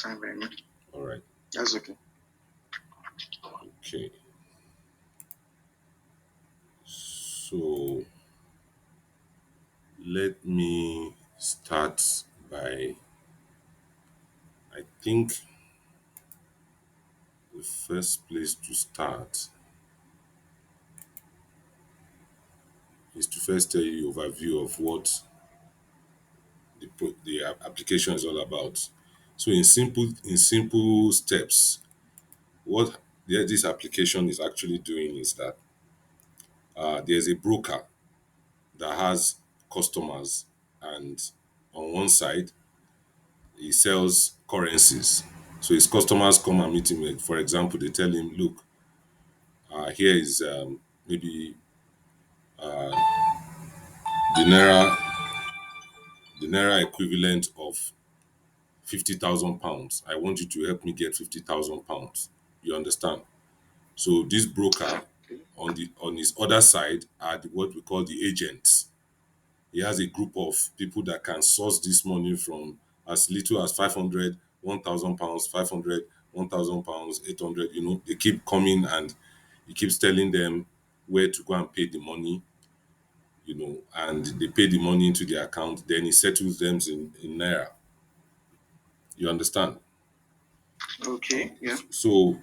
Time by me. All right. That's okay. Okay. So let me start by, I think the first place to start is to first tell you overview of what the application is all about. So in simple steps, what this application is actually doing is that there's a broker that has customers, and on one side he sells currencies. So his customers come and meet him. For example, they tell him, "Look, here is maybe the naira, the naira equivalent of 50,000 pounds. I want you to help me get 50,000 pounds." You understand? So this broker, Okay. on his other side, are what we call the agents. He has a group of people that can source this money from as little as 500, 1,000 pounds, 500, 1,000 pounds, 800. They keep coming, and he keeps telling them where to go and pay the money. And they pay the money into the account. Then he settles them in naira. You understand? Okay. Yeah. So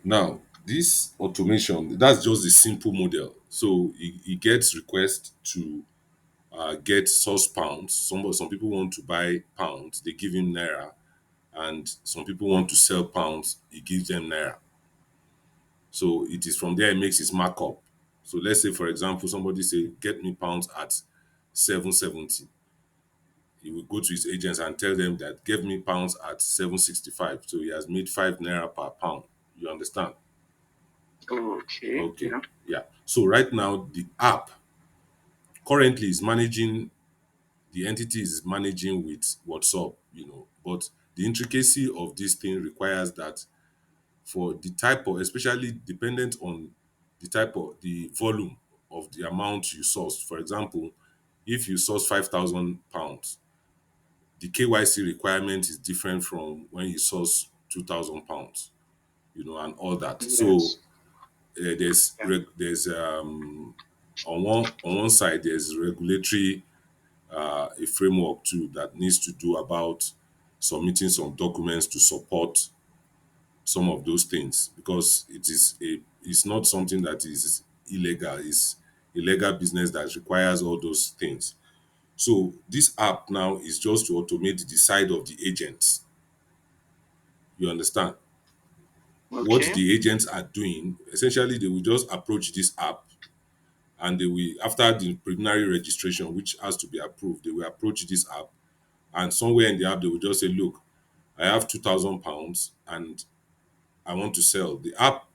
now, this automation, that's just the simple model. So he gets requests to get source pounds. Some people want to buy pounds, they give him naira, and some people want to sell pounds, he gives them naira. So it is from there he makes his markup. So let's say, for example, somebody say, "Get me pounds at 770." He will go to his agents and tell them that, "Give me pounds at 765." So he has made 5 naira per pound. You understand? Okay. Okay. Yeah. Yeah. So right now the app currently is managing, the entity is managing with WhatsApp. But the intricacy of this thing requires that, for the type of, especially dependent on the type of the volume of the amount you source. For example, if you source 5,000 pounds, the KYC requirement is different from when you source 2,000 pounds, and all that. So Yes. Yeah. there's on one side there's regulatory, a framework too that needs to do about submitting some documents to support some of those things, because it's not something that is illegal. It's a legal business that requires all those things. So this app now is just to automate the side of the agents. You understand? What Okay. the agents are doing, essentially, they will just approach this app, and they will, after the preliminary registration, which has to be approved, they will approach this app, and somewhere in the app they will just say, "Look, I have 2,000 pounds and I want to sell." The app,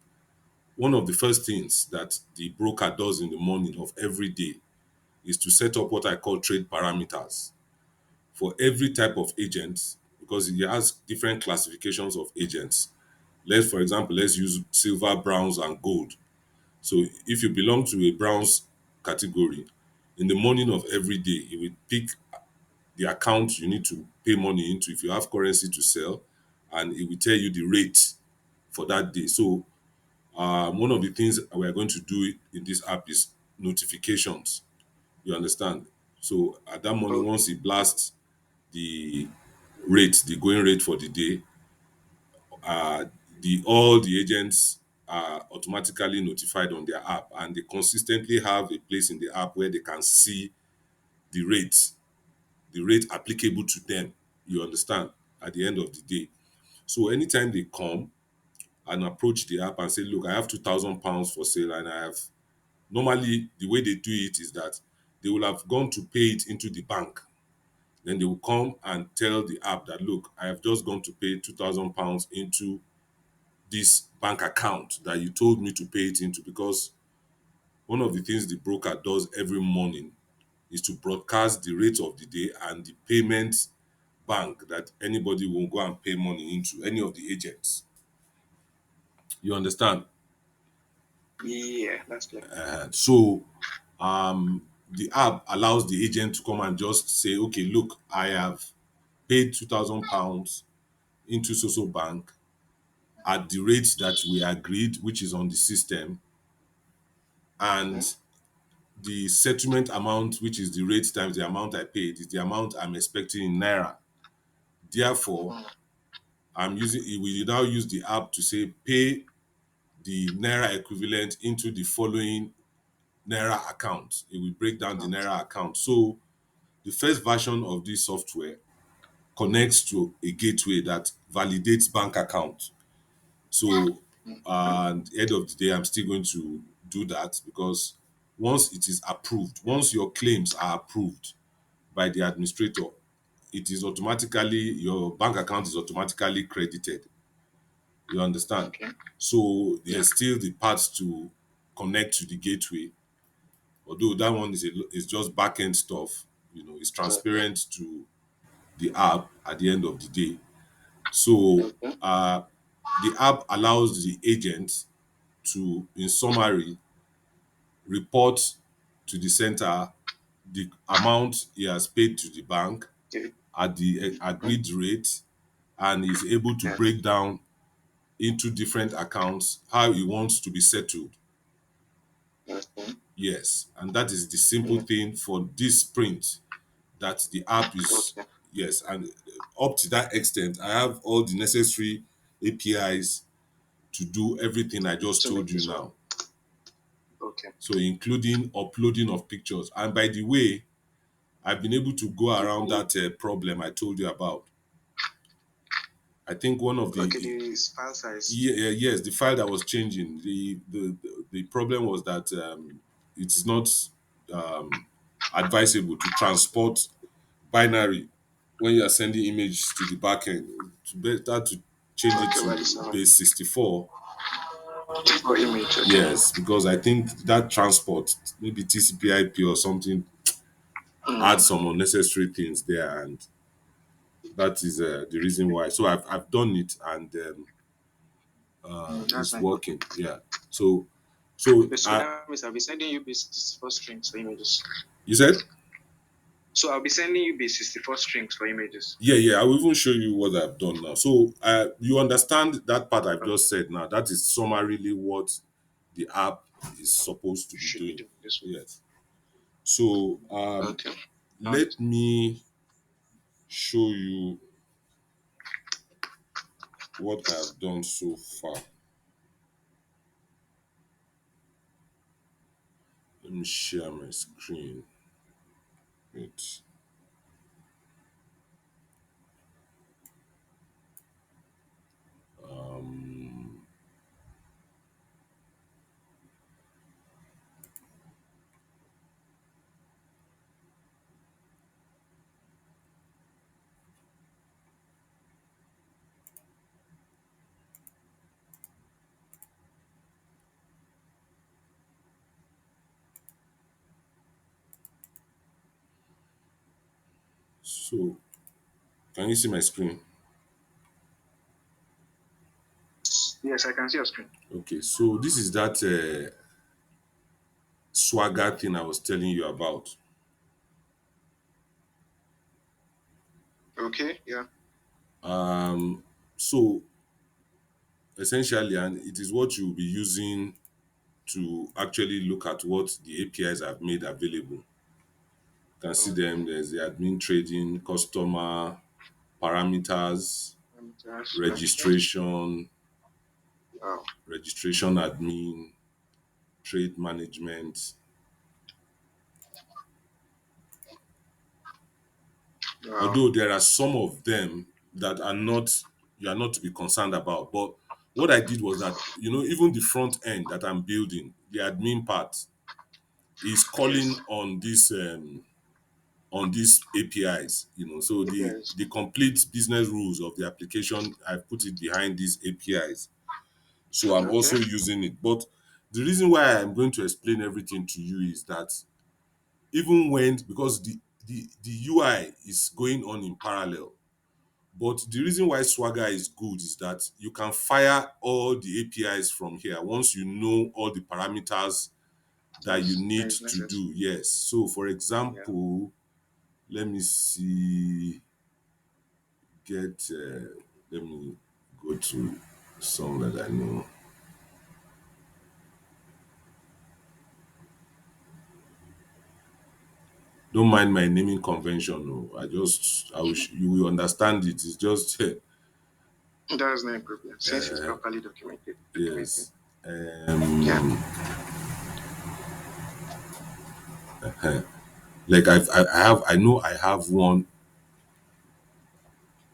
one of the first things that the broker does in the morning of every day is to set up what I call trade parameters for every type of agent, because he has different classifications of agents. For example, let's use silver, browns, and gold. So if you belong to a browns category, in the morning of every day, he will pick the account you need to pay money into if you have currency to sell, and it will tell you the rate for that day. So one of the things we are going to do in this app is notifications. You understand? So at that morning, once Okay. he blasts the rate, the going rate for the day, uh, the all the agents are automatically notified on their app, and they consistently have a place in the app where they can see the rate, the rate applicable to them. You understand? At the end of the day. So anytime they come and approach the app and say, "Look, I have 2,000 pounds for sale," and I have, normally the way they do it is that they will have gone to pay it into the bank. Then they will come and tell the app that, "Look, I have just gone to pay 2,000 pounds into this bank account that you told me to pay it into," because one of the things the broker does every morning is to broadcast the rate of the day and the payment bank that anybody will go and pay money into, any of the agents. You understand? Yeah. That's clear. So the app allows the agent to come and just say, "Okay, look, I have paid 2,000 pounds into social bank at the rate that we agreed, which is on the system, Okay. and the settlement amount, which is the rate times the amount I paid, is the amount I'm expecting in naira. Therefore, we now use the app to say pay the naira equivalent into the following naira account. It will break down the Okay. naira account. So the first version of this software connects to a gateway that validates bank account. So at the end of the day, I'm still going to do that because once it is approved, once your claims are approved by the administrator, it is automatically, your bank account is automatically credited. You understand? Okay. So Yeah. there's still the part to connect to the gateway, although that one is just back end stuff. It's Okay. transparent to the app at the end of the day. So Okay. the app allows the agent to, in summary, report to the center the amount he has paid to the bank Okay. at the agreed rate, and is able to Yes. break down into different accounts how he wants to be settled. Okay. Yes, and that is the simple Yeah. thing for this sprint that the app is. Okay. Yes, and up to that extent, I have all the necessary APIs to do everything I just To told make you this work. now. Okay. So including uploading of pictures. And by the way, I've been able to go around that problem I told you about. I think one of Okay. the The file size. yes, the file that was changing. The problem was that it is not um, advisable to transport binary when you are sending images to the backend. It's better to change it Okay. Why the to server? base 64. For image. Okay. Yes, because I think that transport, maybe TCP/IP or something, adds Mm. some unnecessary things there, and that is the reason why. So I've done it, and That's it's fine. working. Yeah. So so Okay, so that means I'll be sending you base 64 strings for images. you said. So I'll be sending you base 64 strings for images. Yeah, I will even show you what I've done now. So you understand that part I've Okay. just said now. That is summarily what the app is supposed to You be should be doing. doing this way. Yes. So Okay. Alright. let me show you what I've done so far. Let me share my screen. Wait. Um, so can you see my screen? Yes, I can see your screen. Okay. So this is that swagger thing I was telling you about. Okay, yeah. So essentially, and it is what you'll be using to actually look at what the APIs have made available. You can see them. Okay. There's the admin trading, customer parameters, Okay. registration, Wow. registration admin, trade management. Wow. Although there are some of them that are not, you are not to be concerned about. But what I did was that, even the front end that I'm building, the admin part, is Yes. calling on these APIs. So the Yes. the complete business rules of the application, I've put it behind these APIs. So I'm Okay. also using it. But the reason why I'm going to explain everything to you is that even when, because the UI is going on in parallel. But the reason why Swagger is good is that you can fire all the APIs from here once you know all the parameters that you That need is to necessary. do. Yes. So for Yeah. example, let me see, get, Let me go to some that I know. Don't mind my naming convention. No, you will understand it. It's just That's not a problem since it's properly documented. yes. Yeah. Like I have one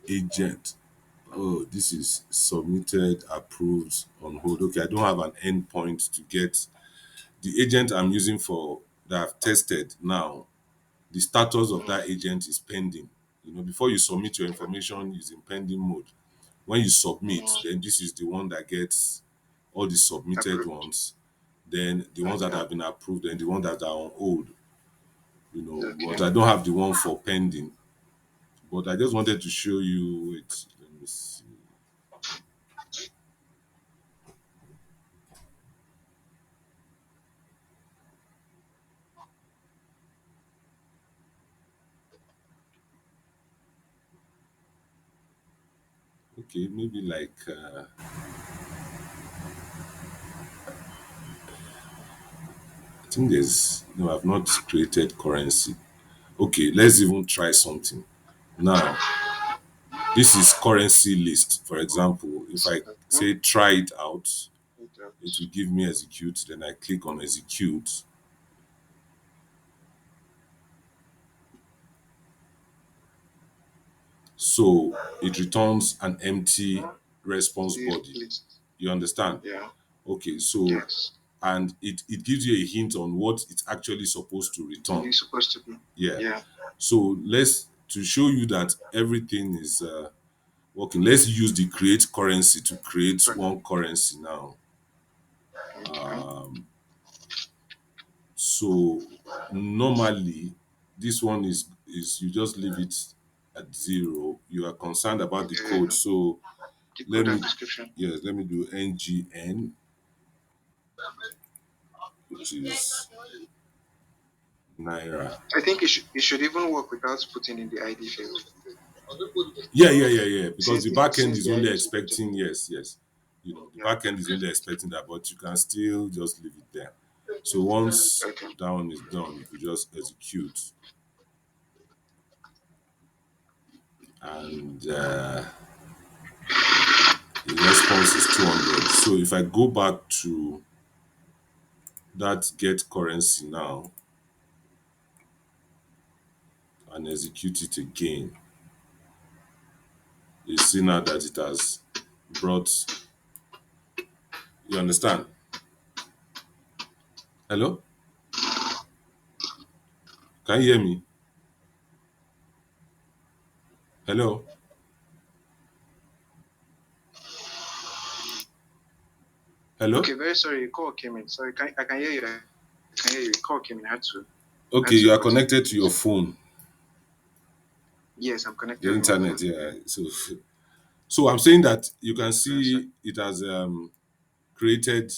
agent. Oh, this is submitted, approved, on hold. Okay, I don't have an endpoint to get the agent I'm using for that I've tested now. The status of Mm, that agent is pending. Before you submit your information, is in pending mode. When you submit, mm, then this is the one that gets all the submitted approved. ones. Then the ones that Okay. have been approved, and the ones that are on hold. But Okay. I don't have the one for pending. But I just wanted to show you it. Let me see. Okay, maybe like I think there's no, I've not created currency. Okay, let's even try something. Now, this is currency list. For example, if I Okay. say try it out, it will Without- give me execute. Then I click on execute. So it returns an empty response The body. list. You understand? Yeah. Okay, so Yes. and it gives you a hint on what it's actually supposed to return. You're supposed to be. Yeah. Yeah. So let's to show you that everything is working. Let's use the create currency to create Correct. one currency now. Okay. So normally this one is you just leave it at zero. You are concerned about the code. Okay. So The let code and me description. yes, let me do ngn, which is naira. I think it should even work without putting in the ID field Yeah. Because the back end since is the only ID is supported. expecting yes. The Yeah. back end is only expecting that, but you can still just leave it there. So once Okay. that one is done, if you just execute and the response is 200. So if I go back to that get currency now and execute it again, you see now that it has brought, you understand? Hello? Can you hear me? Hello? Hello? Okay. Very sorry. A call came in. Sorry. I can hear you. I can hear you. A call came in. I Okay, had to you are cut it. connected to your phone, Yes, I'm the connected on my internet, phone. yeah. So I'm saying that you can Very sorry. see it has created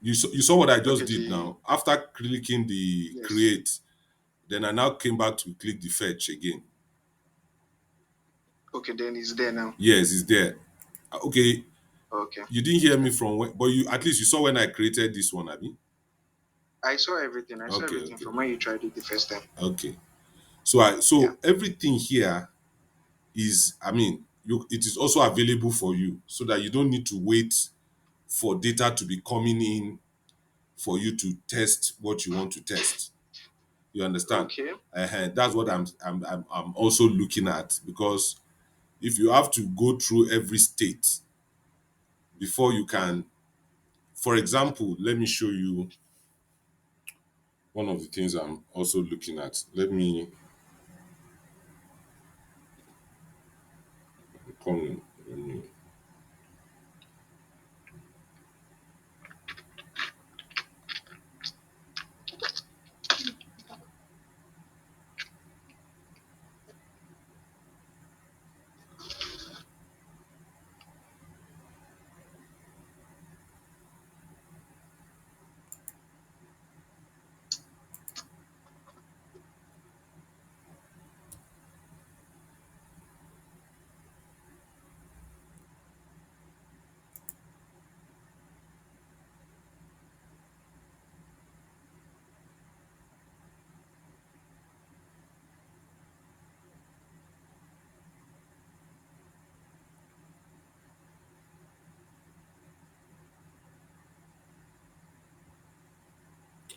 you saw what I just Okay. did The now. After clicking the yes. create, then I now came back to click the fetch again. Okay. Then it's there now. Yes, it's there. Okay, Okay. you didn't hear me Okay. from when, but you at least you saw when I created this one, Abi. I saw everything. I saw Okay, everything okay, from when you tried it the first time. okay. So Yeah. everything here is, I mean, it is also available for you, so that you don't need to wait for data to be coming in for you to test what you want to test. You understand? Okay. That's what Yeah. I'm also looking at, because if you have to go through every state before you Mm. can, for example, let me show you one of the things I'm also looking at. Come in. Let me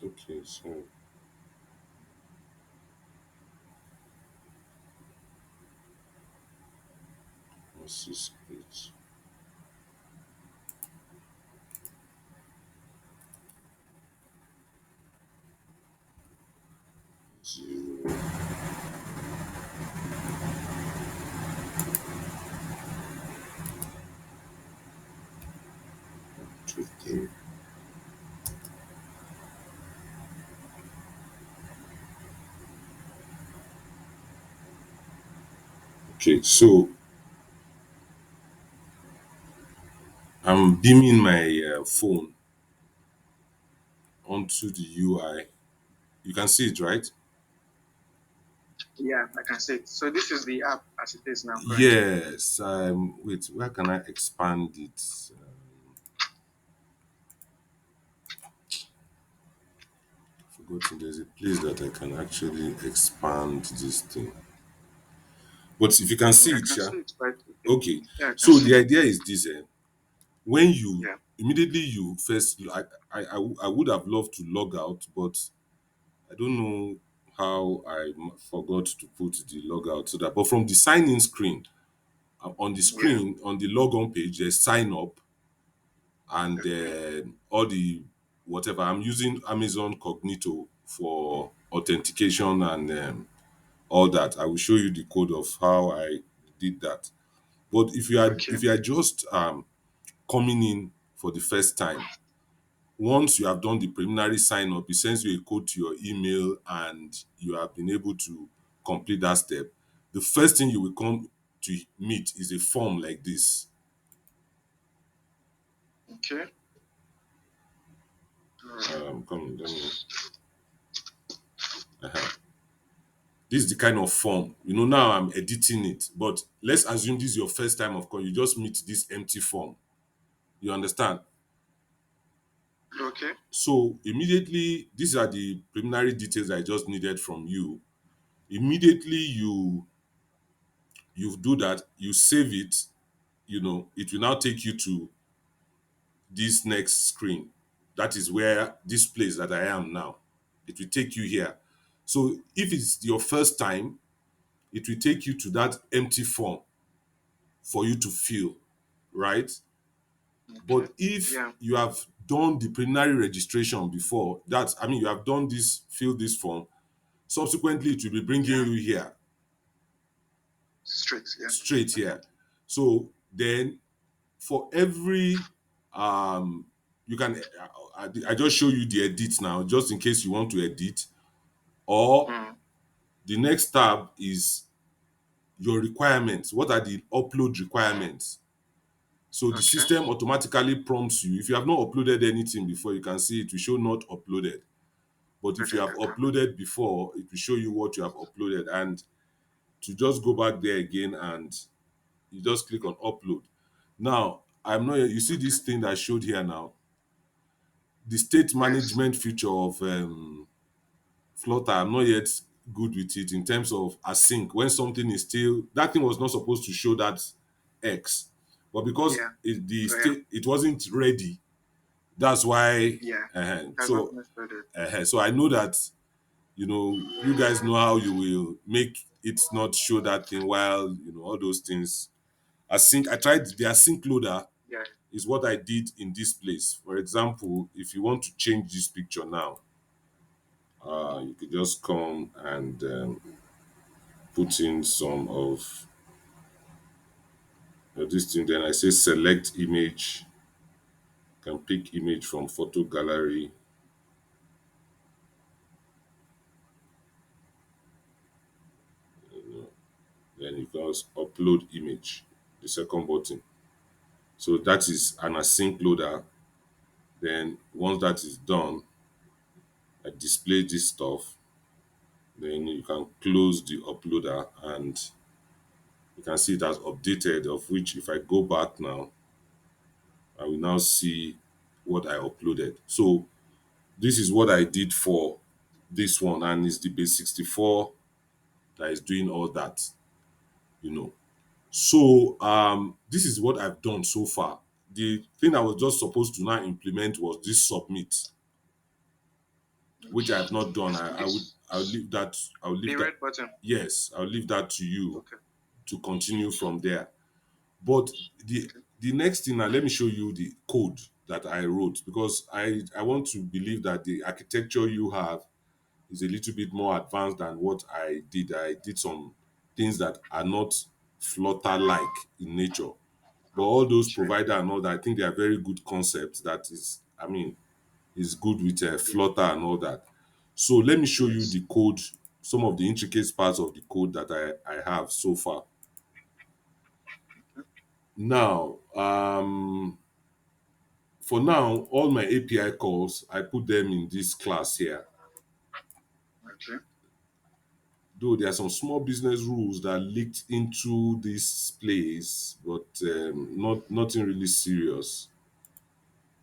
Okay, so what's this? 8 0 2 3. Okay, so I'm beaming my phone onto the UI. You can see it, right? Yeah, I can see it. So this is the app as it is now currently. Yes. Wait, where can I expand it? Forgotten. There's a place that I can actually expand this thing. But if you can see I it, can yeah. see it quite okay. Okay. Yeah, I can So see the it. idea is this: when you Yeah. immediately you first, I would have loved to log out, but I don't know how forgot to put the logout so that. But from the sign in screen, on the Yeah. screen on the logon page, there's sign up and Okay. all the whatever. I'm using Amazon Cognito for authentication and all that. I will show you the code of how I did that. But Okay. if you are just coming in for the first time, once you have done the preliminary sign up, it sends you a code to your email and you have been able to complete that step. The first thing you will come to meet is a form like this. Okay. All right. Come, let me. Uh-huh. This is the kind of form. Now I'm editing it, but let's assume this is your first time of calling. You just meet this empty form. You understand? Okay. So immediately, these are the preliminary details I just needed from you. Immediately you do that, you save it. It will now take you to this next screen. That is where this place that I am now. It will take you here. So if it's your first time, it will take you to that empty form for you to fill, right? Okay. But if Yeah. you have done the preliminary registration before, you have done this, fill this form, subsequently it will be bringing Yeah. you here, Straight. Yeah. straight here. So then for every you can I just show you the edit now just in case you want to edit, or Mm. the next tab is your requirements. What are the upload requirements? So the Okay. system automatically prompts you. If you have not uploaded anything before, you can see it will show not uploaded. But if you have Okay. uploaded before, it will show you what you have uploaded. And to just go back there again and you just click on upload. Now, I'm not you see Okay. this thing that I showed here now, the state Yes. management feature of Flutter. I'm not yet good with it in terms of async. When something is still, that thing was not supposed to show that X, but because Yeah. the Oh, yeah. state it wasn't ready. That's why. Yeah. That's not So necessary. so I know that you guys know how you will make it not show that thing while all those things. Async. I tried the async loader Yeah. is what I did in this place. For example, if you want to change this picture now, you could just come and put in some of this thing. Then I say select image. Can pick image from photo gallery. Then you can also upload image. The second button. So that is an async loader. Then once that is done, I display this stuff. Then you can close the uploader and you can see it has updated. Of which, if I go back now, I will now see what I uploaded. So this is what I did for this one, and it's the base 64 that is doing all that, you know. So this is what I've done so far. The thing I was just supposed to now implement was this submit. which I have not done. This I would leave that. I would leave the that. red button. Yes, I'll leave that to you Okay. to continue from there. But the Okay. the next thing now, let me show you the code that I wrote, because I want to believe that the architecture you have is a little bit more advanced than what I did. I did some things that are not Flutter like in nature. But all those Sure. provider and all that, I think they are very good concepts. That is, I mean, is good with Yeah. Flutter and all that. So let me show you Yes. the code, some of the intricate parts of the code that I have so far. Now, for now, all my API calls, I put them in this class here. Okay. Though there are some small business rules that leaked into this place, but nothing really serious.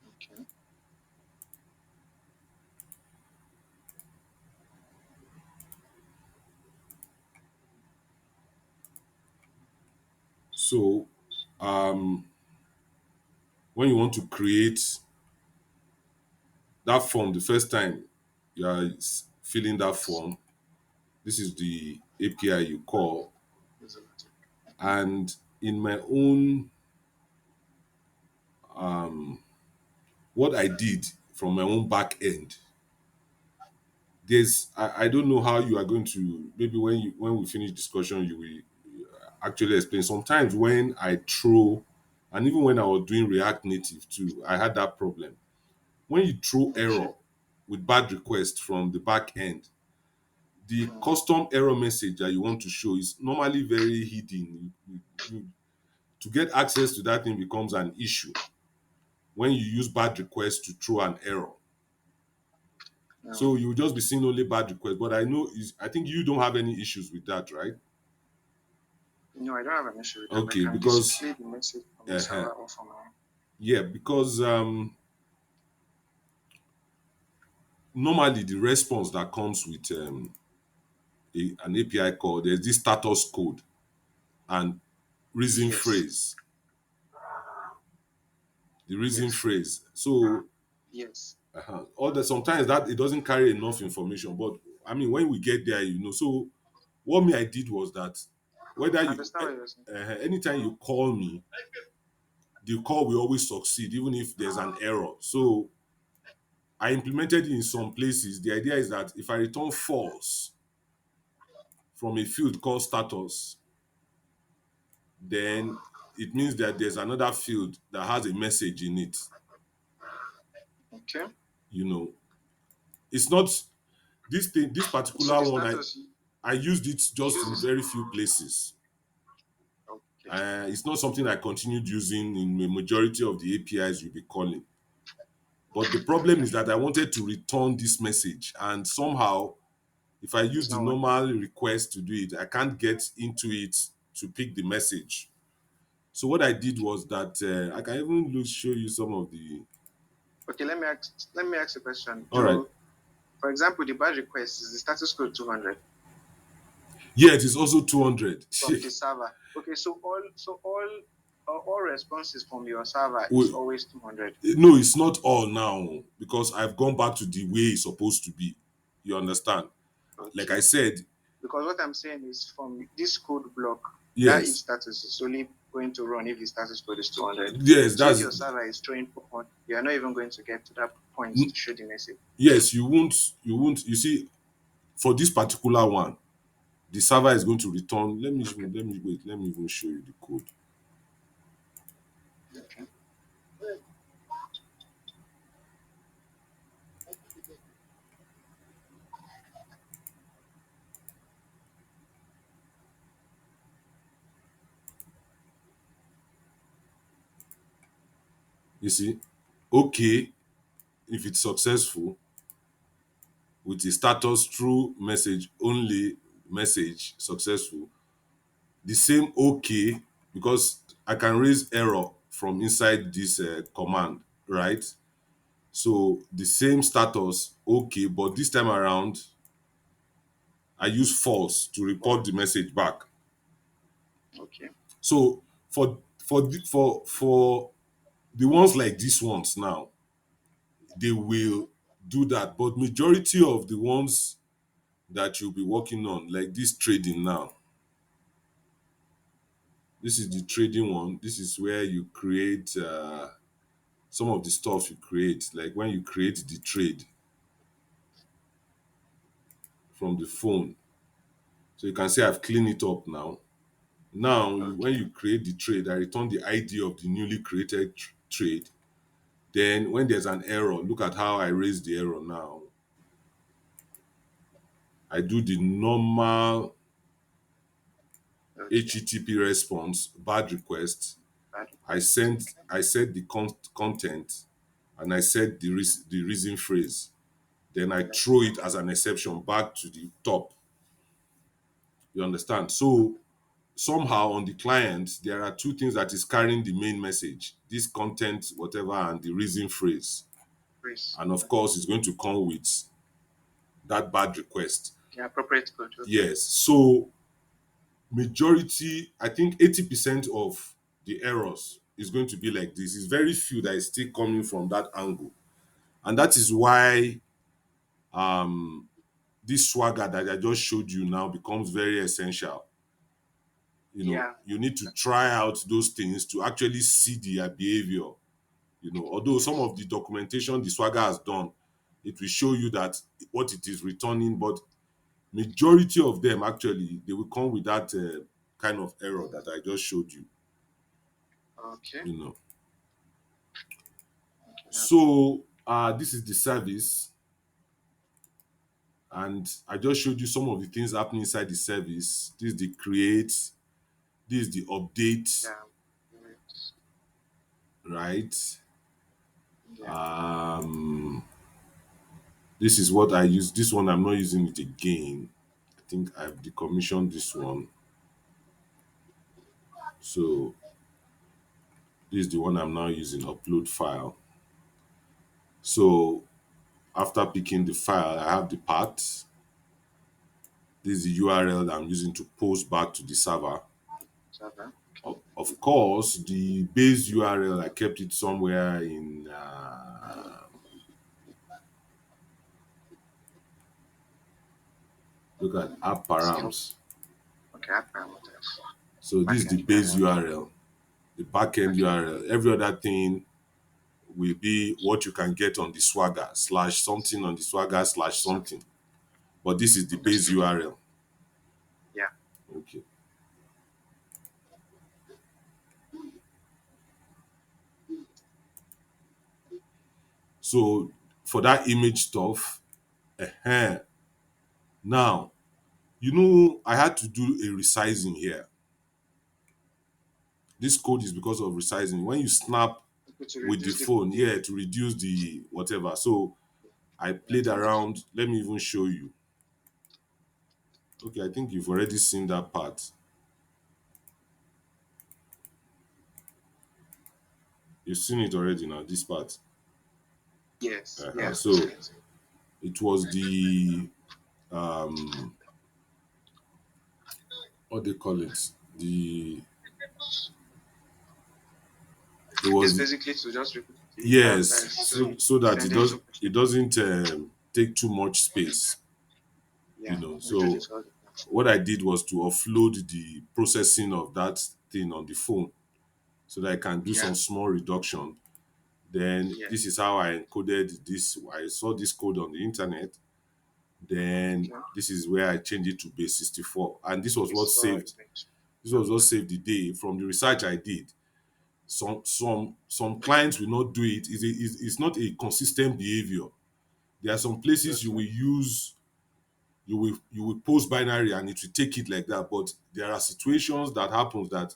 Okay. So, um, when you want to create that form the first time you are filling that Yes. form, this is the API you call. Is it? And in my own, what I did from my own back end, I don't know how you are going to, maybe when we finish discussion you will actually explain. Sometimes when I throw, and even when I was doing React Native too, I had that problem. When you throw Okay. error with bad request from the back end, the Mm. custom error message that you want to show is normally very hidden. To get access to that thing becomes an issue when you use bad request to throw an error. No. So you will just be seeing only bad requests. But I think you don't have any issues with that, right? No, I don't have an issue with that. I Okay, can because display the message from the uh server or from my. yeah, because normally the response that comes with an API call, there's this status code and reason Yes. phrase. The reason Yes. phrase. Ah. So Yes. all the sometimes that it doesn't carry enough information. But I mean, when we get there, So what me I did was that whether I you understand what you're saying. anytime you call me, the call will always succeed, even if there's an error. So I implemented it in some places. The idea is that if I return false from a field called status, then it means that there's another field that has a message in it. Okay. You know, it's not this So particular the one. status I used it just in uses. very few places. Okay. It's not something I continued using in the majority of the APIs you'll be calling. But the problem Okay. is that I wanted to return this message, and somehow, if I use It's the not working. normal request to do it, I can't get into it to pick the message. So what I did was that I can even show you some of the. Okay. Let me ask a question. All right. For example, the badge request is the status code 200 Yeah, it is also 200. from the server. Okay. So all responses from your server is Wait, always 200. no, it's not all now because I've gone back to the way it's supposed to be. You understand? Like I Okay. said, Because what I'm saying is from this code block, that if yes, status is only going to run if the status code is 200. yes, So if that's your server is throwing 400, you are not even going to get to that point n- to show the message. yes. You see, for this particular one, the server is going to return. Okay. Let me wait. Let me even show you the code. Okay. You see, okay, if it's successful with the status true message only message successful, the same okay, because I can raise error from inside this command, right? So the same status okay, but this time around I use false to report the False. message back. Okay. So for the ones like these ones now, they will do that. But majority of the ones that you'll be working on, like this trading now, this is the trading one. This is where you create some of the stuff you create, like when you create the trade from the phone. So you can see I've cleaned it up now. Now, when Okay. you create the trade, I return the ID of the newly created trade. Then, when there's an error, look at how I raise the error now. I do the normal Okay. HTTP response, bad request. Bad I request. sent, I set the content, and I set the reason phrase. Then I And I throw said, it as an exception back to the top. You understand? So somehow on the client, there are two things that is carrying the main message: this content, whatever, and the reason phrase. please. And of course, it's going to come with that bad request. The appropriate code. Okay. Yes. So majority, I think 80% of the errors is going to be like this. It's very few that is still coming from that angle. And that is why um this swagger that I just showed you now becomes very essential. Yeah. You need to try out those things to actually see their behavior. Although some Yes. of the documentation the swagger has done, it will show you that what it is returning, but majority of them actually they will come with that kind of error that I just showed you. Okay. You know. Okay. So this is the service, and I just showed you some of the things happening inside the service. This is the create, this is the update, Yeah. Wait. right? Yeah. Um, this is what I use. This one I'm not using it again. I think I've decommissioned this one. So this is the one I'm now using, upload file. So after picking the file, I have the path. This is the URL that I'm using to post back to the server. Server. Of course, the base URL, I kept it somewhere in, look at app Skill. params. Okay. App parameters. So this is the Backend base URL. URL, the backend Okay. URL. Every other thing will be what you can get on the Swagger slash something on the Swagger slash Something. something. But this is the base Understood. URL. Yeah. Okay. So for that image stuff, now, I had to do a resizing here. This code is because of resizing. When you snap To with the reduce phone, the yeah, to reduce the whatever. So I yeah, played damage. around. Let me even show you. Okay, I think you've already seen that part. You've seen it already now, this part. Yes. Yeah. So it was the what they call it? The it It's was basically to just repeat the yes, characters so to that send it to it doesn't take too much space. yeah, So reduce all the what I did was to offload the processing of that thing on the phone so that I can do yeah, some small reduction. Then yeah. this is how I encoded this. I saw this code on the internet. Then Okay. this is where I changed it to base 64. And Before image. this was what saved the day from the research I did. Some Okay. clients will not do it. It's not a consistent behavior. There are some places Okay. you will post binary and it will take it like that. But there are situations that happens that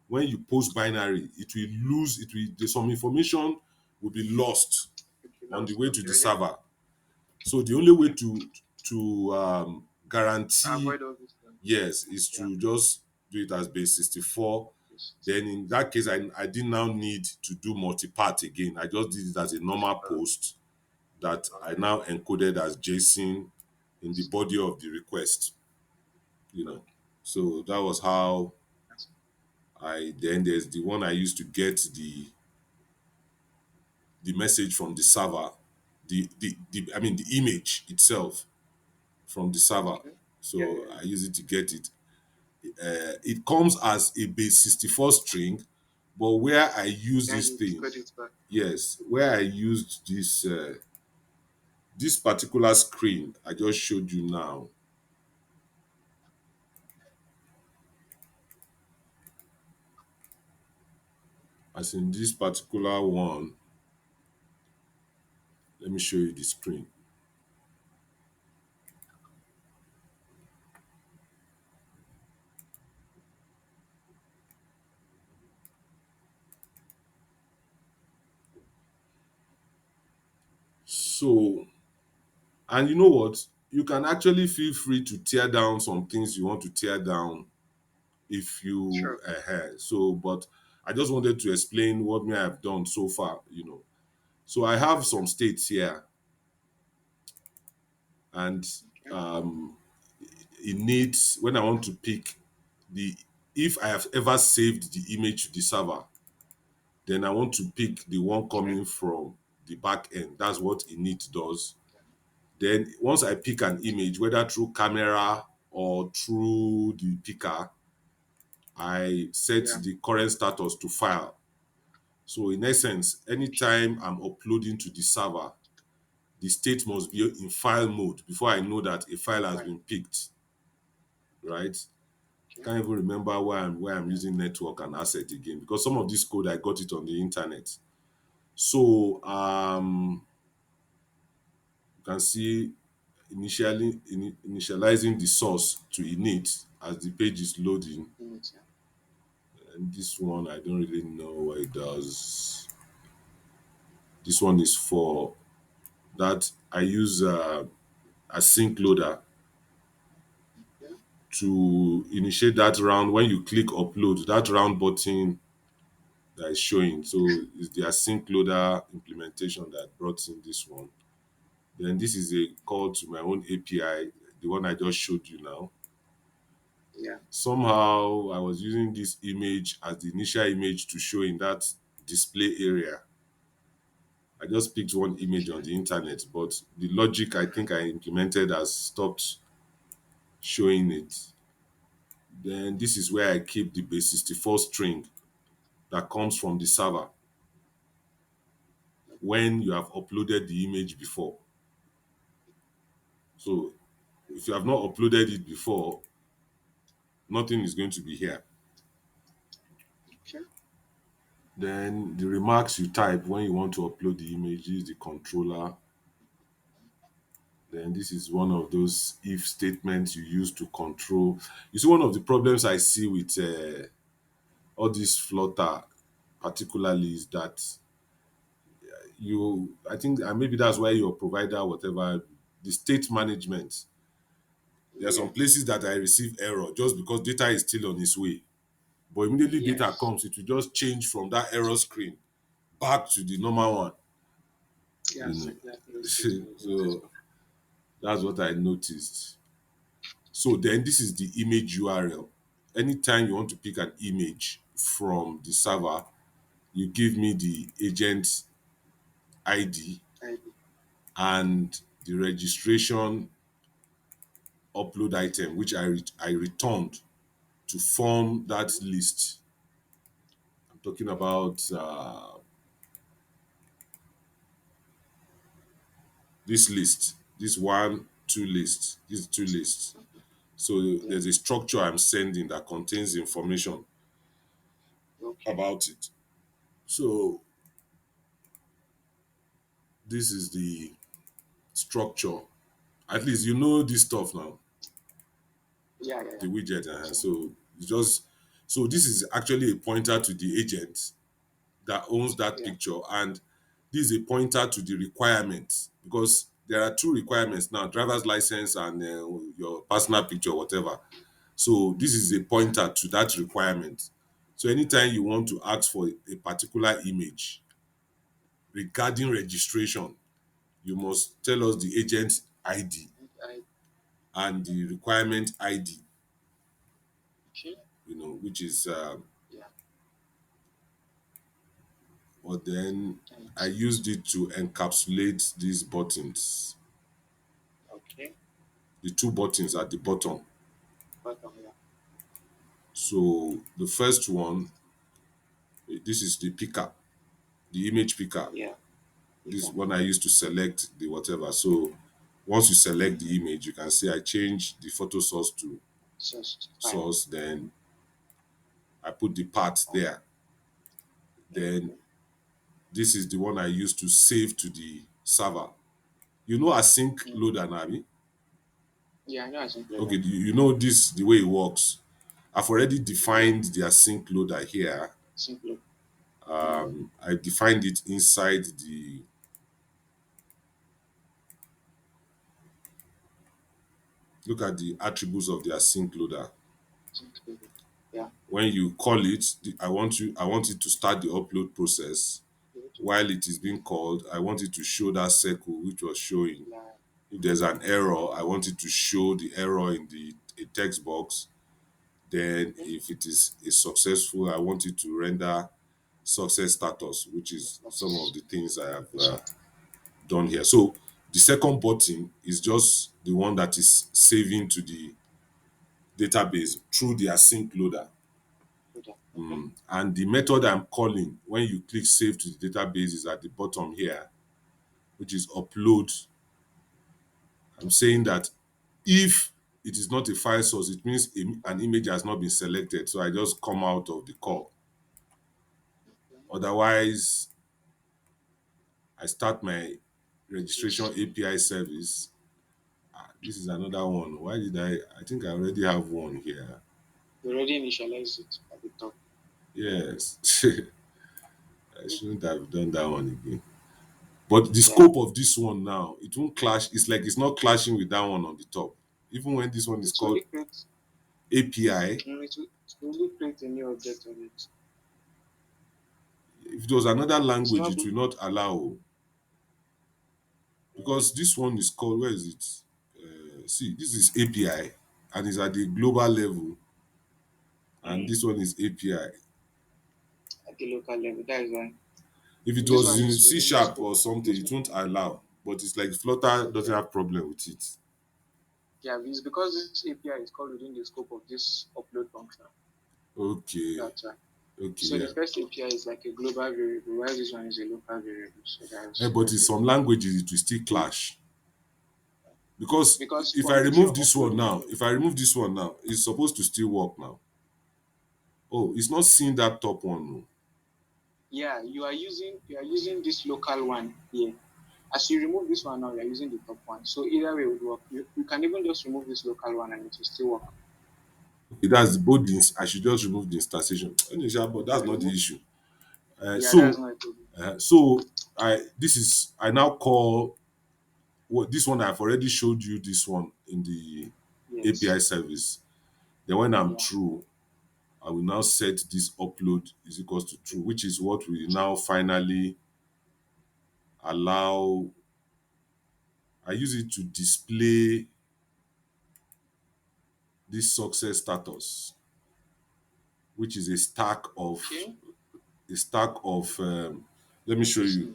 when you post binary, there's some information will be lost Okay. on the Lost. way to the Okay. Yeah. server. So the only way Okay. to guarantee Avoid all these things. yes is Yeah. to just do it as base 64. Then in that case, I didn't now need to do multi-part again. I just did it as a normal post that I Okay. now encoded as JSON in the body of the request. You know, Okay. so that was how That's I. Then there's the one I used to get the message from the server, I mean the image itself from the server. Okay. Yeah, So yeah, I yeah. use it to get it. It comes as a base 64 string, but where I use Then this you thing, decode it back. yes, where I used this particular screen I just showed you now, as in this particular one, let me show you the screen. So, and you know what? You can actually feel free to tear down some things you want to tear down if you Sure. so but I just wanted to explain what me I have done so far, you know. So I Yeah, have yeah. some states here, and Okay. um it needs when I want to pick the if I have ever saved the image to the server, then I want to pick the one Okay. coming from the back end. That's what init does. Okay. Then once I pick an image, whether through camera or through the picker, I set Yeah. the current status to file. So in essence, Okay. anytime I'm uploading to the server, the state must be in file mode before I know that a file has Fine. been picked, right? Okay. Can't even remember why I'm Yeah. using network and asset again, because some of this code I got it on the internet. So you can see initializing the source to init as the page is loading. Init, yeah. And this one I don't really know what it does. This one is for that I use a sync loader Yeah. to initiate that round. When you click upload, that round button that is showing. So it's the async loader implementation that brought in this one. Then this is a call to my own API, the one I just showed you now. Yeah. Somehow I was using this image as the initial image to show in that display area. I just picked one image on Okay. the internet, but the logic I think I implemented has stopped showing it. Then this is where I keep the base 64 string that comes from the server when you have uploaded the image before. So if you have not uploaded it before, nothing is going to be here. Okay. Then the remarks you type when you want to upload the image is the controller. Then this is one of those if statements you use to control. You see, one of the problems I see with all this Flutter, particularly, is that I think, and maybe that's why your provider, whatever, the state management. There are some Yes. places that I receive error just because data is still on its way. But immediately data Yes. comes, it will just change from that error screen back to the normal one. You Yes, know, exactly. Those things we noticed so before. that's what I noticed. So then this is the image URL. Anytime you want to pick an image from the server, you give me the agent ID I, and the registration upload item, which I returned to form that okay. list. I'm talking about this list, this one, two lists, these two lists. So Yeah. there's a structure I'm sending that contains information Okay. about it. So this is the structure. At least you know this stuff now, Yeah, yeah, the yeah. widget. So, So it's just so this is actually a pointer to the agent that owns that yeah. picture, and this is a pointer to the requirements, because there are two requirements now: driver's license and your personal picture, whatever. So this is a Yeah. pointer to that requirement. So anytime you want to ask for a particular image regarding registration, you must tell us the agent's ID I, and the requirement ID, okay. which is Yeah. but then I Thanks. used it to encapsulate these buttons, Okay. the two buttons at the bottom. Bottom, yeah. So the first one, this is the picker, the image picker. Yeah. You This is can. when I used to select the whatever. So once you select the image, you can see I change the photo source to Source file. source, then I put the part there. Then Okay. this is the one I use to save to the server. You know async Mm. loader, Nabi? Yeah, I know I simply Okay, that. you know this the way it works. I've already Yeah. defined the async loader here. Simply. Mm. I defined it inside the look at the attributes of the async loader. Simply. Yeah. When you call it, I want it to start the upload process. Good. While it is being called, I want it to show that circle which was showing. Yeah. If there's an error, I want it to show the error in the a text box. Then Okay. if it is a successful, I want it to render success status, which is some of That's the things I have this one. done here. So the second button is just the one that is saving to the database through the async loader. Good. Okay. And the method I'm calling when you click save to the database is at the bottom here, which is upload. I'm saying Upload. that if it is not a file source, it means an image has not been selected. So I just come out of the Okay. call. Otherwise, I start my registration This. API service. This is another one. Why did I think I already have one here. We already initialized it at the top. Yes. I shouldn't have done that one again. But the Yeah. scope of this one now, it won't clash. It's like it's not clashing with that one on the top. Even when this one is It called only creates. API, It will only create a new object on it. if it was another It's language, not. it will not allow. Because this one is called, where is it? See, this is API and it's at the global level, and Mm. this one is API. At the local level. That is why. If it This was one in is C within the sharp scope or of something, this it one. won't allow. But it's like Flutter doesn't Okay. have problem with it. Yeah, it's because this API is called within the scope of this upload function. Okay, That's why. okay, So the yeah. first API is like a global variable, while this one is a local variable. So But that's in the some difference. languages, it will still clash. Because Because if I from this remove you're this one uploading. now, if I remove this one now, it's supposed to still work now. Oh, it's not seeing that top one. No. Yeah, you are using this local one here. As you remove this one now, you're using the top one. So either way would work. You can even just remove this local one and it will still work. Okay, that's both this. I should just remove the installation. But that's Yeah, not the remove. issue. Yeah, that's So, not a problem. so I now call what this one I've already showed you this one in the Yes. API service. Then when I'm Yeah. through, I will now set this upload is equals to true, which is what we now finally allow. I use it to display this success status, which is Okay. a stack of. Let me Let show me you see.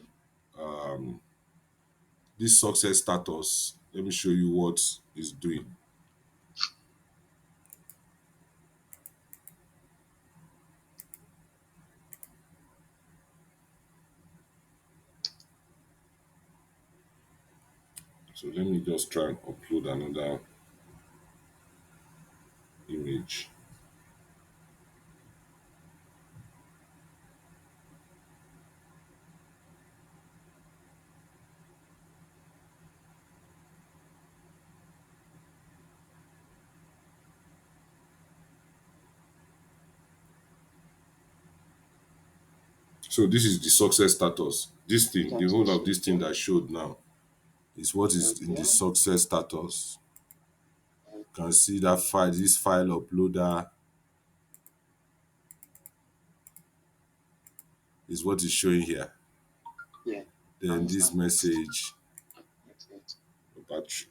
this success status. Let me show you what it's doing. So let me just try and upload another image. So this is the success status. This thing, the whole Status. of this thing Okay. that showed now is what is in the Okay. success status. You can Okay. see that file, this file uploader is what is showing here. Yeah. I Then this understand. message, That's it. battery,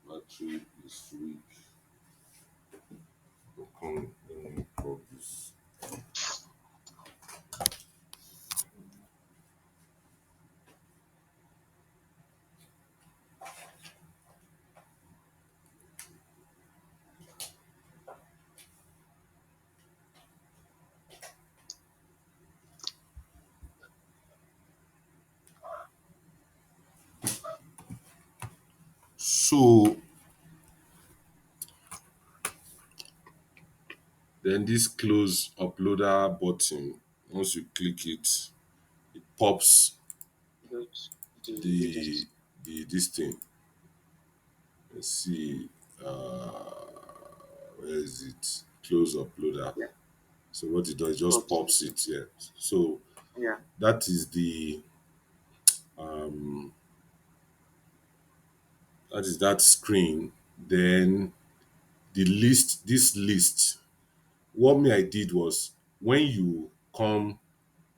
battery is weak. Let me call this. So then this close uploader button, once you click it, it pops Good. The the details. this thing. Let's see. Uh, where is it? Close uploader. Yeah. So what it does, it just Pops. pops it here. So Yeah. that is the um that is that screen. Then the list, this list. What me I did was when you come,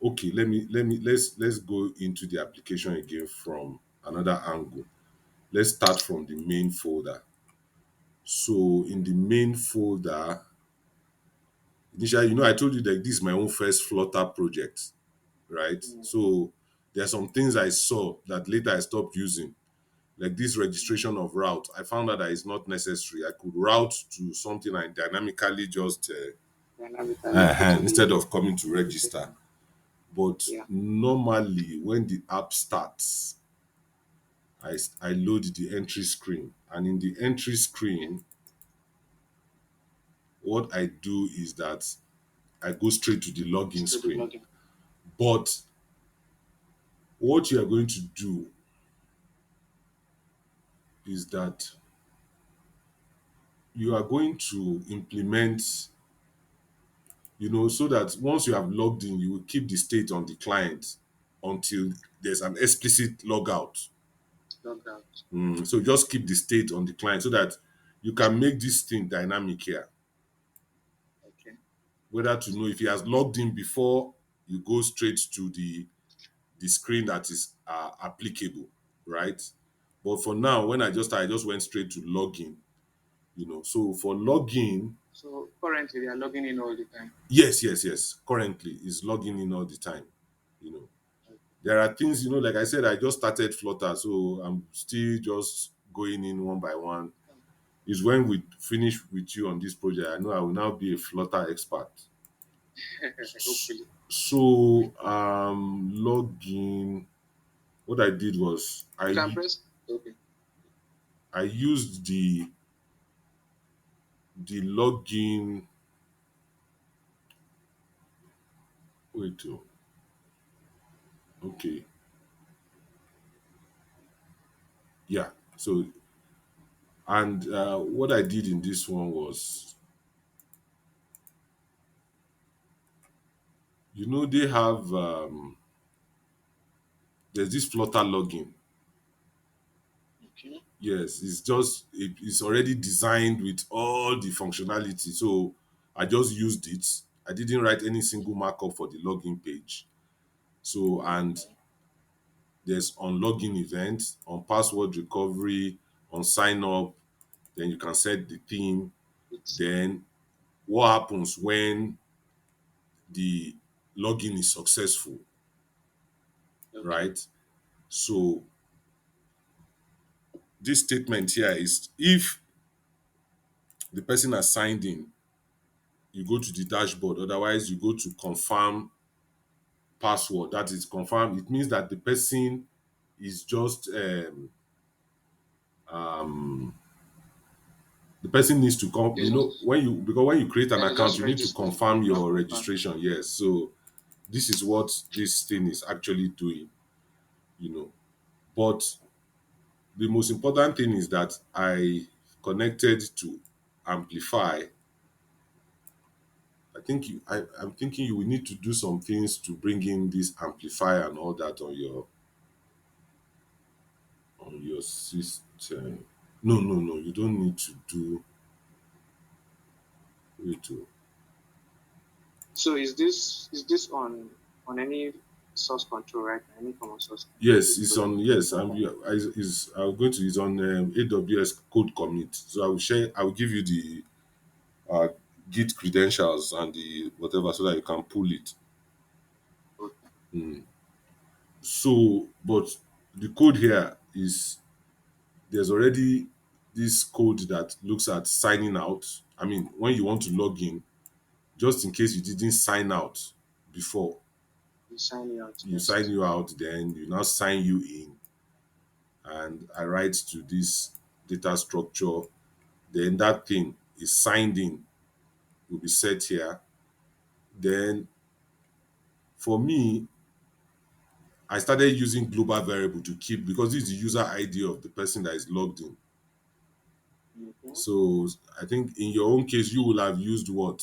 okay, let's go into the application again from another angle. Let's start from the main folder. So in the main folder, initially, I told you that this is my own first Flutter project, right? Mm, So there are some things I saw that later I stopped using, like this registration of route. I found out that it's not necessary. I could route to something and dynamically just dynamically put in instead the of coming to register. application. But Yeah. normally, when the app starts, I load the entry screen, and in the entry Yeah. screen, what I do is that I go straight to the login To the screen. login. But what you are going to do is that you are going to implement, so that once you have logged in, you will keep the state on the client until there's an explicit logout. Log out. So just keep the state on the client so that you can make this thing dynamic here. Okay. Whether to know if he has logged in before you go straight to the screen that is applicable, right? But for now, when I just went straight to login. So for login, So currently they are logging in all the time. yes, yes, yes. Currently, is logging in all the time. You know, Okay. there are things, like I said, I just started Flutter, so I'm still just going in one by one. Is when we finish with you on this project, I know I will now be a Flutter expert. Hopefully. So login. What I did was You can press. Okay. I used the login. Wait, okay, yeah. So and what I did in this one was, they have there's this Flutter login. Okay. Yes, it's already designed with all the functionality. So I just used it. I didn't write any single markup for the login page. So and Okay. there's on login event, on password recovery, on sign up. Then you can set the theme. It's Then what happens when the login is successful, okay. right? So this statement here is if the person has signed in, you go to the dashboard. Otherwise, you go to confirm password. That is confirm. It means that the person is just um, the person needs to come. Yes. When you create an Then you account, just you need to register. confirm Not your confirm. registration. Yes. So this is what this thing is actually doing. You know, but the most important thing is that I connected to Amplify. I'm thinking you will need to do some things to bring in this amplifier and all that on your system. No, no, no. You don't need to do. Wait, So is this on any source control, right? Any common source control yes, this it's project? on. Yes, Okay. I'm going to. It's on AWS code commit. So I will share. I will give you the uh, Git credentials and the whatever, so that you can pull it. Okay. Mm. So, but the code here is there's already this code that looks at signing out. I mean, when you want to log in, just in case you didn't sign out before, You sign me out you sign next. you out, then you now sign you in. And I write to data structure. Then that thing is signed in, will be set here. Then for me, I started using global variable to keep, because this is the user ID of the person that is logged in. Okay. So I think in your own case, you will have used what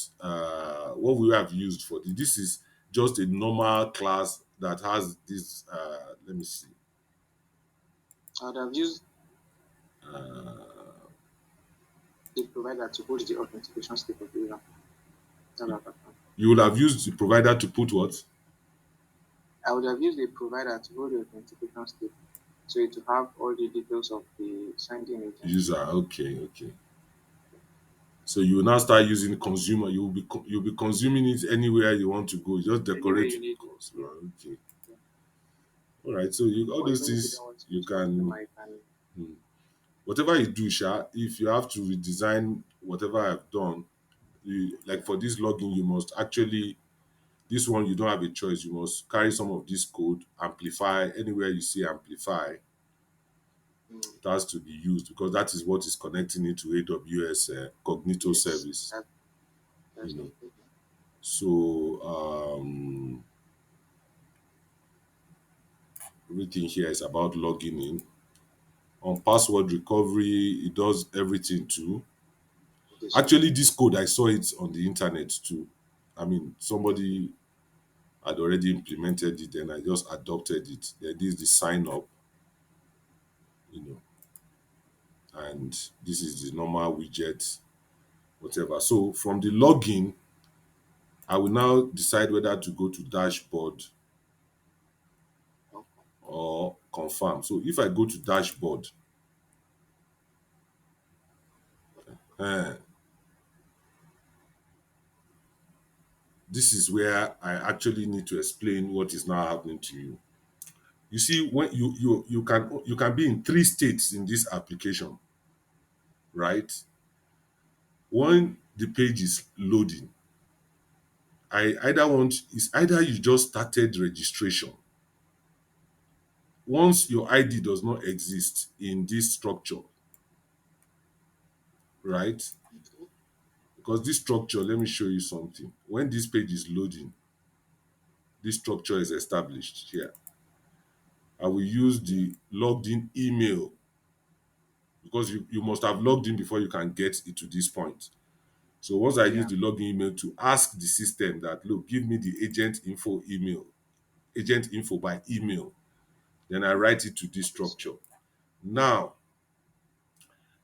we have used for this. This is just a normal class that has this. Let me see. I would have used Uh, the provider to hold the authentication step of the user. That would have happened. you will have used the provider to put what I would have used the provider to hold the authentication step. So it will have all the details of the signed in agent. user. Okay, okay. So you will now start using consumer. You'll be consuming it anywhere you want to go. You just Anywhere decorate. you need it. Yeah. Okay. Yeah. All right. So all Or those even if you things don't want to you use can. consumer, you can. Hmm. Whatever you do, Sha, if you have to redesign whatever I've done, like for this login, you must actually, this one, you don't have a choice. You must carry some of this code, amplify. Anywhere you see amplify, Mm, it has to be used, because that is what is connecting it to AWS Cognito yes, service. that's You no know. problem. So everything here is about logging in. On password recovery, it does everything too. Okay, so Actually, this code, I saw it on the internet too. I mean, okay, somebody had already implemented it, and I just adopted it. Then this is the sign up, you know, and this is the normal widget, whatever. So from the login, I will now decide whether to go to dashboard okay, or confirm. So if I go to dashboard, eh, this is where I actually need to explain what is now happening to you. You see, when you can be in three states in this application, right? When the page is loading, I either want is either you just started registration. Once your ID does not exist in this structure, right? okay, Because this structure, let me show you something. When this page is loading, this structure is established here. I will use yeah, the logged in email, because you must have logged in before you can get it to this point. So once I use yeah, the login email to ask the system that, look, give me the agent info by email, then I write it to this okay, so, structure. Now,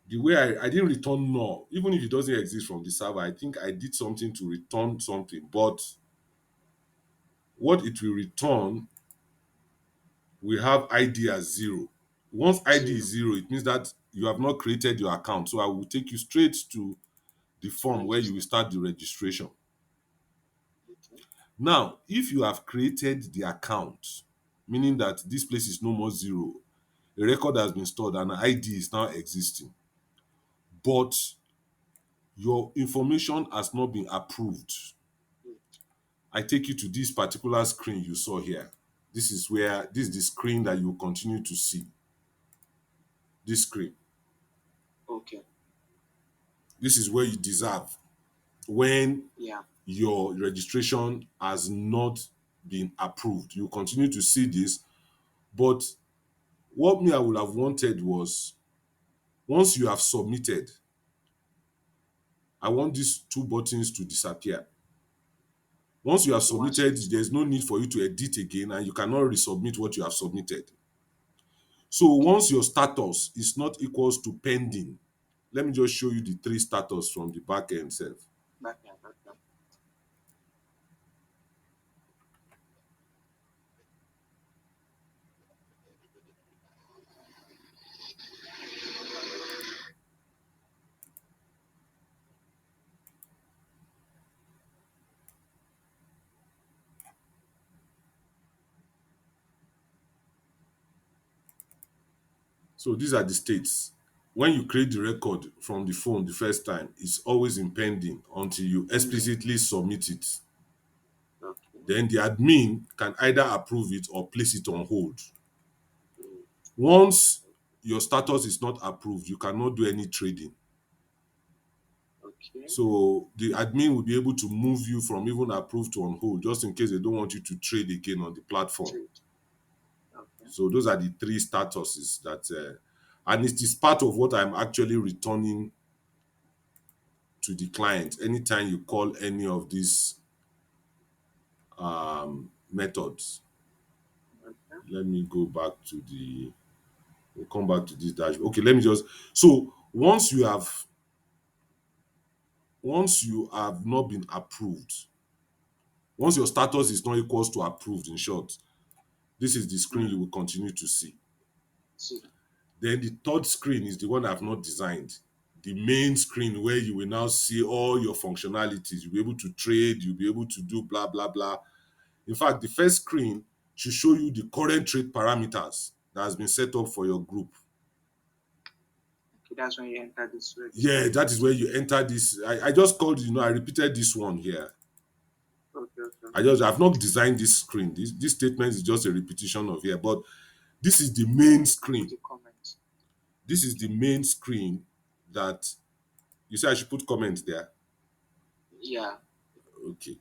the way I didn't return null, even if it doesn't exist from the server, I think I did something to return something. But what it will return, we have ID as zero. Once ID is zero, zero, it means that you have not created your account. So I will take you straight to the form where you will register, start the registration. okay, Now, if you have created the account, meaning that this place is no more zero, a record has been stored and an ID is now existing, but your information has not been approved, mm, I take you to this particular screen you saw here. This is the screen that you will continue to see. This screen. okay, This is where you deserve when yeah, your registration has not been approved. You continue to see this, but what me I would have wanted was, once you have submitted, I want these two buttons to disappear. Once you have okay, once submitted, it's there's no need for you to edit again, and you cannot resubmit what you have submitted. So okay, once your status is not equals to pending, let me just show you the three status from the back end self. back end, So these are the states. When you create the record from the phone the first time, it's always in pending until you pending, explicitly submit it. okay, Then the admin can either approve it or place it on hold. mm, Once okay, your status is not approved, you cannot do any trading. Okay. So the admin will be able to move you from even approved to on hold, just in case they don't want you to trade again on the platform. Trade. Okay. So those are the three statuses that, and it is part of what I'm actually returning to the client anytime you call any of these methods. Okay. Let me go back to the. We'll come back to this dashboard. Okay, let me just. So once you have not been approved, once your status is not equals to approved, in short, this is the screen you Mm. will continue to see. See. Then the third screen is the one I've not designed. The main screen where you will now see all your functionalities. You'll be able to trade, you'll be able to do blah, blah, blah. In fact, the first screen should show you the current trade parameters that has been set up for your group. Okay, that's when you enter this Yeah, register that is date. where you enter this. I just called, I repeated this one here. Okay, okay, okay. I've not designed this screen. This statement is just a repetition of here, but this is the Yeah, main you can put screen. a comment. This is the main screen that you say I should put comment there. Yeah, Okay.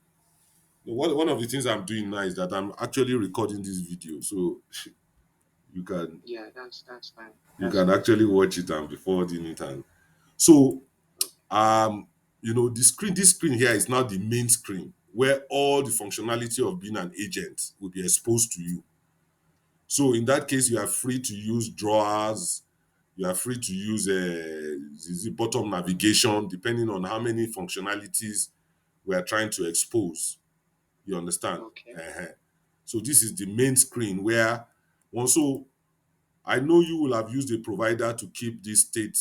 One of the things I'm doing now is that I'm actually recording this video, so you can yeah, that's fine. you That's can fine. actually watch it and be forwarding it. And so, Okay. this screen here is now the main screen where all the functionality of being an agent will be exposed to you. So in that case, you are free to use drawers. You are free to use the bottom navigation, depending on how many functionalities we are trying to expose. You understand? Okay. Uh-huh. So this is the main screen where also I know you will have used a provider to keep this state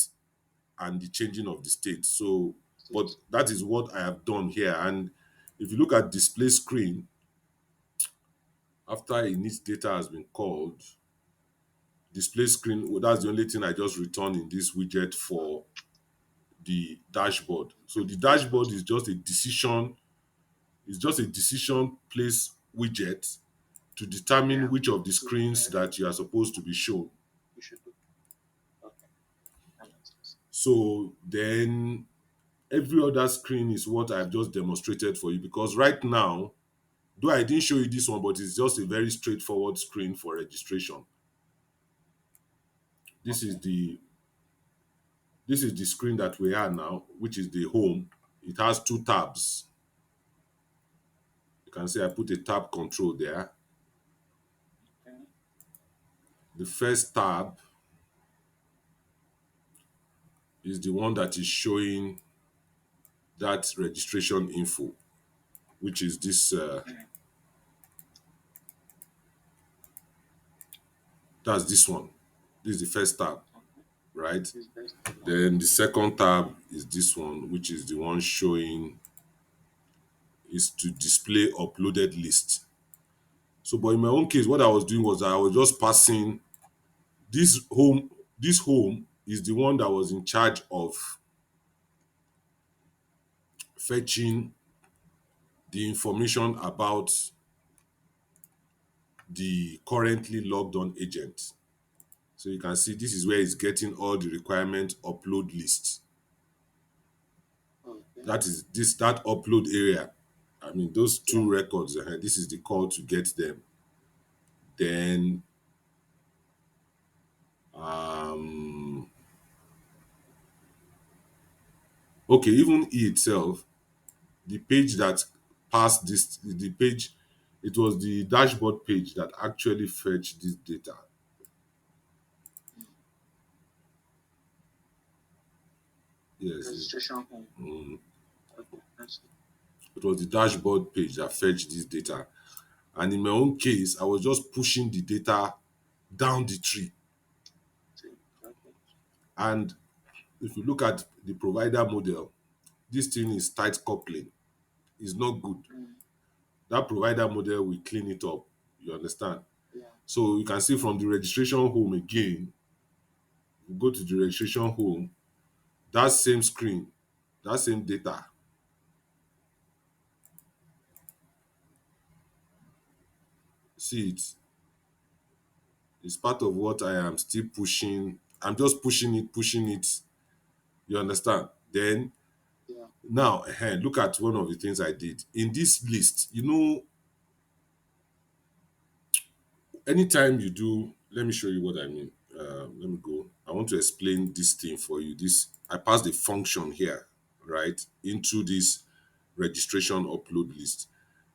and the changing of the state. So, but State. that is what I have done here. And if you look at display screen, after init data has been called, display screen, well, that's the only thing I just returned in this widget for the dashboard. So the Dashboard. dashboard is just a decision, it's just a decision place widget to determine Yeah. which of the See, screens that you are supposed to be shown. you should do. Okay. That makes sense. So then every other screen is what I've just demonstrated for you, because right now, though I didn't show you this one, but it's just a very straightforward screen for registration. This is Okay. the this is the screen that we are now, which is the home. It has two tabs. You can see I put a tab control there. Okay. The first tab is the one that is showing that registration info, which is this. Okay. That's this one. This is the first tab, Okay. right? This best of one. Then the second tab is this one, which is the one showing is to display uploaded list. So, but in my own case, what I was doing was I was just passing this home. This home is the one that was in charge of fetching the information about the currently logged on agent. So you can see this is where it's getting all the requirement upload lists. Okay. That is that upload area. I mean, those Yeah. two records, this is the call to get them. Then, um, okay, even E itself, the page that passed this, the page, it was the dashboard page that actually fetched this data. Yes, Registration home. mm, Okay. That's it. it was the dashboard page that fetched this data. And in my own case, I was just pushing the data down the tree. See. Okay. And if you look at the provider model, this thing is tight coupling. It's not good. Mm. That provider model will clean it up. You understand? Yeah. So you can see from the registration home again, you go to the registration home, that same screen, that same data, see it. It's part of what I am still pushing I'm just pushing it. You understand? Then yeah, now, look at one of the things I did in this list. Anytime you do, let me show you what I mean. Let me go. I want to explain this thing for you. This I pass the function here, right, into this registration upload list.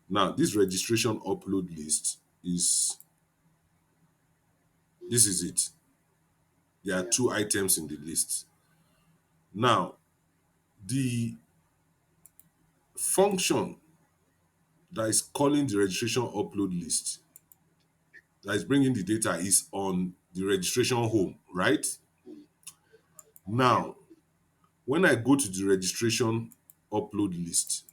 Now, this registration upload list is this is it. There are yeah, two items in the list. Now, the function that is calling the registration upload list, that is bringing the data, is on the registration home, right? mm, yeah, Now, when I go to the registration upload list,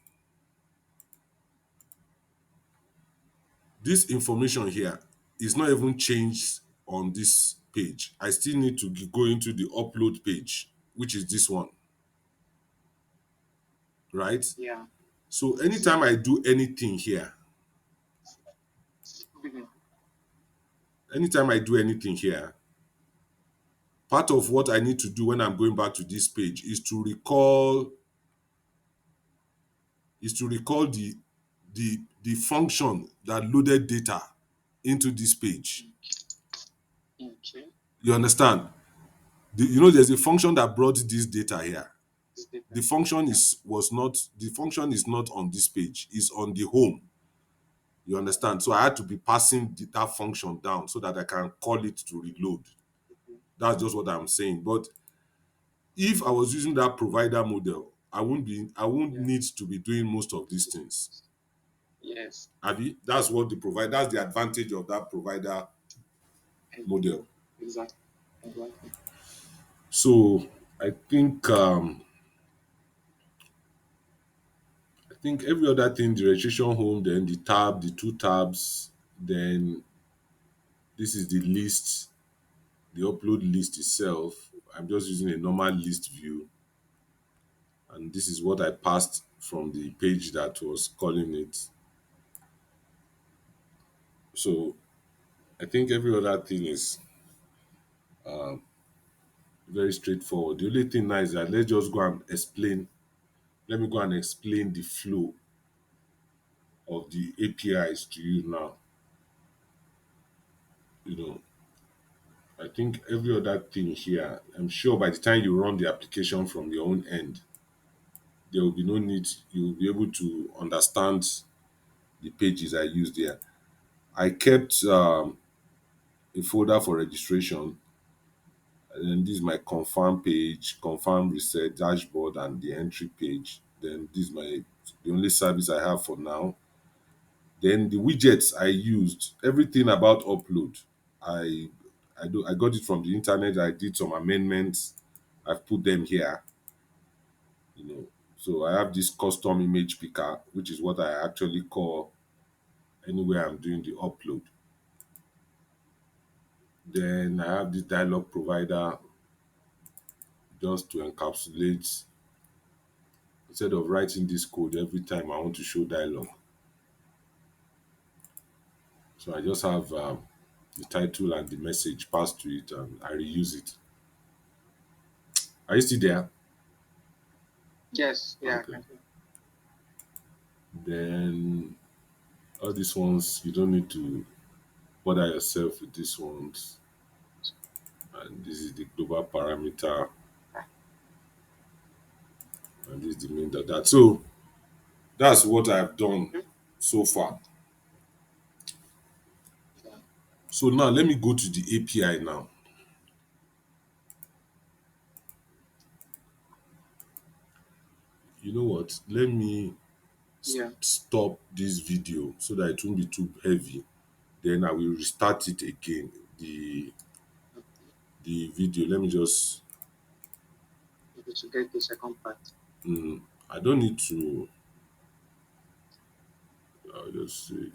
this information here is not even changed on this page. I still need to go into the upload page, which is this one, right? yeah. So anytime I do anything here, Mhm. anytime I do anything here, part of what I need to do when I'm going back to this page is to recall the function that loaded data into this page. Okay. You understand? There's a function that brought this data here. It's The different. function Yeah, is not on this page, it's on the home. You understand? So I had to be passing that function down so that I can call it to reload. mhm, That's just what I'm saying. But if I was using that provider model, I won't yeah. need to be doing most of these things. Yes. Abi, that's the advantage of that provider And model. exactly. Exactly. So I think every other thing, the registration home, then the two tabs, then this is the list, the upload list itself. I'm just using a normal list view, and this is what I passed from the page that was calling it. So I think every other thing is very straightforward. The only thing now is that let's just go and explain. Let me go and explain the flow of the APIs to you now. You know, I think every other thing here, I'm sure by the time you run the application from your own end, there will be no need. You will be able to understand the pages I used there. I kept a folder for registration, and then this is my confirm page, confirm reset dashboard, and the entry page. Then this is the only service I have for now. Then the widgets I used, everything about upload. I I got it from the internet. I did some amendments. I've put them here, you know. So I have this custom image picker, which is what I actually call anywhere I'm doing the upload. Then I have this dialog provider just to encapsulate, instead of writing this code every time I want to show dialog. So I just have the title and the message passed to it, and I reuse it. Are you still there? Yes. Yeah. I Okay. can see. Then all these ones, you don't need to bother yourself with these ones. And this is the global parameter, and this is the main data. So that's what I've done Mhm. so far. Yeah. So now let me go to the API now. You know what? Let me Yeah. stop this video so that it won't be too heavy. Then I will restart it again. The video. Let me just. Maybe to get the second part. I don't need to. I'll just say.